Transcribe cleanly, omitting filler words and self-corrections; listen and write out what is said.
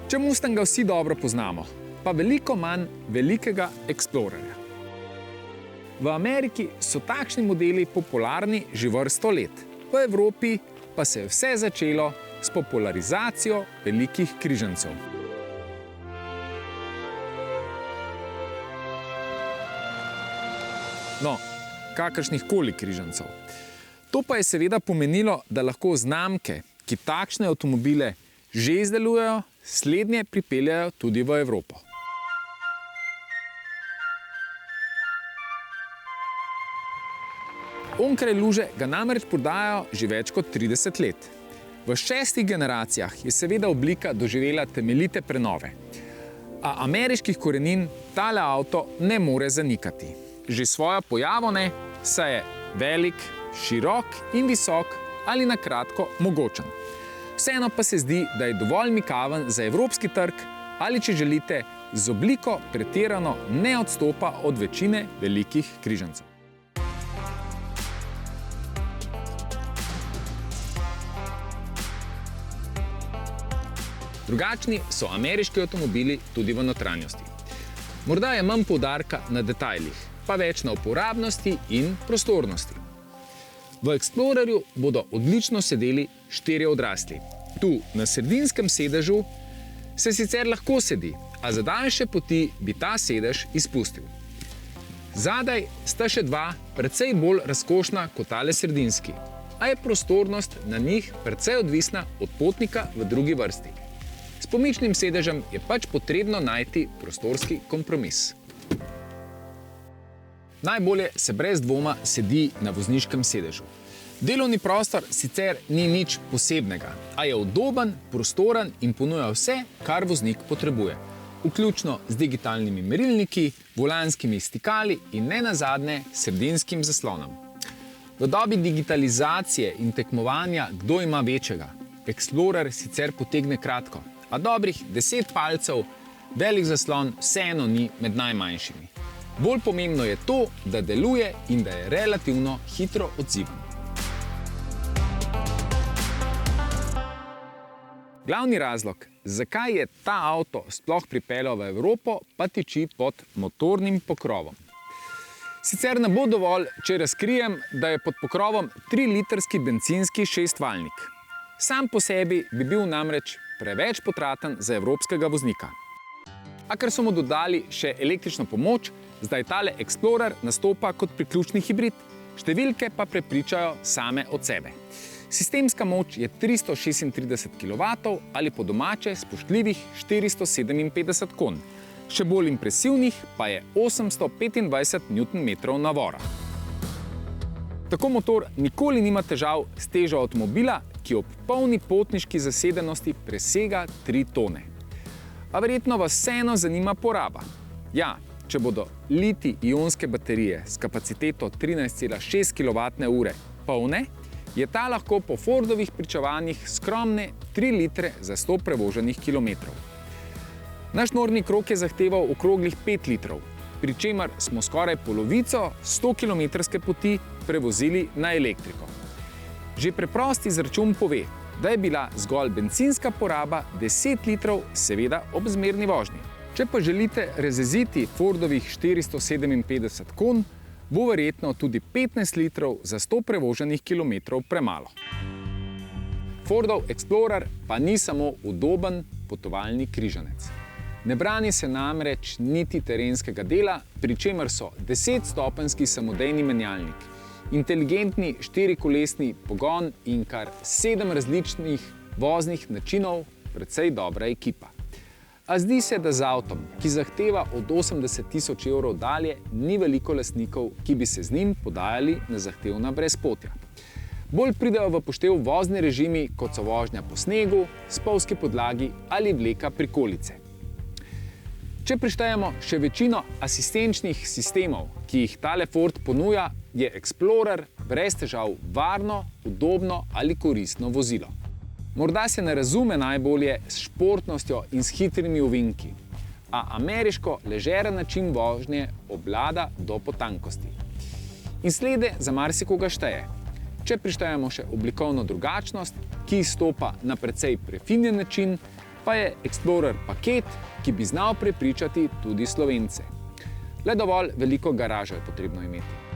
Če Mustanga vsi dobro poznamo, pa veliko manj velikega Explorerja. V Ameriki so takšni modeli popularni že vrsto let, v Evropi pa se je vse začelo s popularizacijo velikih križancev. No, kakršnihkoli križancev. To pa je seveda pomenilo, da lahko znamke, ki takšne avtomobile že izdelujejo, slednje pripeljajo tudi v Evropo. Onkraj luže ga namreč prodajajo že več kot 30 let. V 6 generacijah je seveda oblika doživela temeljite prenove, a ameriških korenin tale avto ne more zanikati. Že svojo pojavo ne, saj je velik, širok in visok ali na kratko mogočen. Vseeno pa se zdi, da je dovolj mikaven za evropski trg ali, če želite, z obliko pretirano ne odstopa od večine velikih križancev. Drugačni so ameriški avtomobili tudi v notranjosti. Morda je manj poudarka na detajlih, pa več na uporabnosti in prostornosti. V Explorerju bodo odlično sedeli 4 odrasli. Tu, na sredinskem sedežu, se sicer lahko sedi, a za daljše poti bi ta sedež izpustil. Zadaj sta še 2, precej bolj razkošna kot tale sredinski, a je prostornost na njih precej odvisna od potnika v drugi vrsti. S pomičnim sedežem je pač potrebno najti prostorski kompromis. Najbolje se brez dvoma sedi na vozniškem sedežu. Delovni prostor sicer ni nič posebnega, a je udoben, prostoren in ponuja vse, kar voznik potrebuje, vključno z digitalnimi merilniki, volanskimi stikali in nenazadnje sredinskim zaslonom. V dobi digitalizacije in tekmovanja, kdo ima večjega, Explorer sicer potegne kratko, a dobrih 10 palcev velik zaslon vseeno ni med najmanjšimi. Bolj pomembno je to, da deluje in da je relativno hitro odziven. Glavni razlog, zakaj je ta avto sploh pripeljal v Evropo, pa tiči pod motornim pokrovom. Sicer ne bo dovolj, če razkrijem, da je pod pokrovom 3-litrski bencinski 6-valjnik. Sam po sebi bi bil namreč preveč potraten za evropskega voznika. A ker so mu dodali še električno pomoč, zdaj tale Explorer nastopa kot priključni hibrid, številke pa prepričajo same od sebe. Sistemska moč je 336 kW ali po domače spoštljivih 457 konj. Še bolj impresivnih pa je 825 Nm navora. Tako motor nikoli nima težav s težo avtomobila, ki ob polni potniški zasedenosti presega 3 tone. A verjetno vas vseeno zanima poraba. Ja, če bodo litij-ionske baterije s kapaciteto 13,6 kWh polne, je ta lahko po Fordovih pričevanjih skromne 3 litre za 100 prevoženih kilometrov. Naš norni krog je zahteval okroglih 5 litrov, pri čemer smo skoraj polovico 100-kilometrske poti prevozili na elektriko. Že preprost izračun pove, da je bila zgolj bencinska poraba 10 litrov, seveda ob zmerni vožnji. Če pa želite razjeziti Fordovih 457 konj, bo verjetno tudi 15 litrov za 100 prevoženih kilometrov premalo. Fordov Explorer pa ni samo udoben potovalni križanec. Ne brani se namreč niti terenskega dela, pri čemer so 10-stopenjski samodejni menjalnik, inteligentni 4-kolesni pogon in kar 7 različnih voznih načinov precej dobra ekipa. A zdi se, da z avtom, ki zahteva od 80 000 evrov dalje, ni veliko lastnikov, ki bi se z njim podajali na zahtevna brezpotja. Bolj pridejo v poštev vozni režimi, kot so vožnja po snegu, spolzki podlagi ali vleka prikolice. Če prištejemo še večino asistenčnih sistemov, ki jih tale Ford ponuja, je Explorer brez težav varno, udobno ali koristno vozilo. Morda se ne razume najbolje s športnostjo in s hitrimi ovinki, a ameriško ležeren način vožnje obvlada do potankosti. In slede za marsikoga šteje. Če prištejemo še oblikovno drugačnost, ki izstopa na precej prefinjen način, pa je Explorer paket, ki bi znal prepričati tudi Slovence. Le dovolj veliko garažo je potrebno imeti.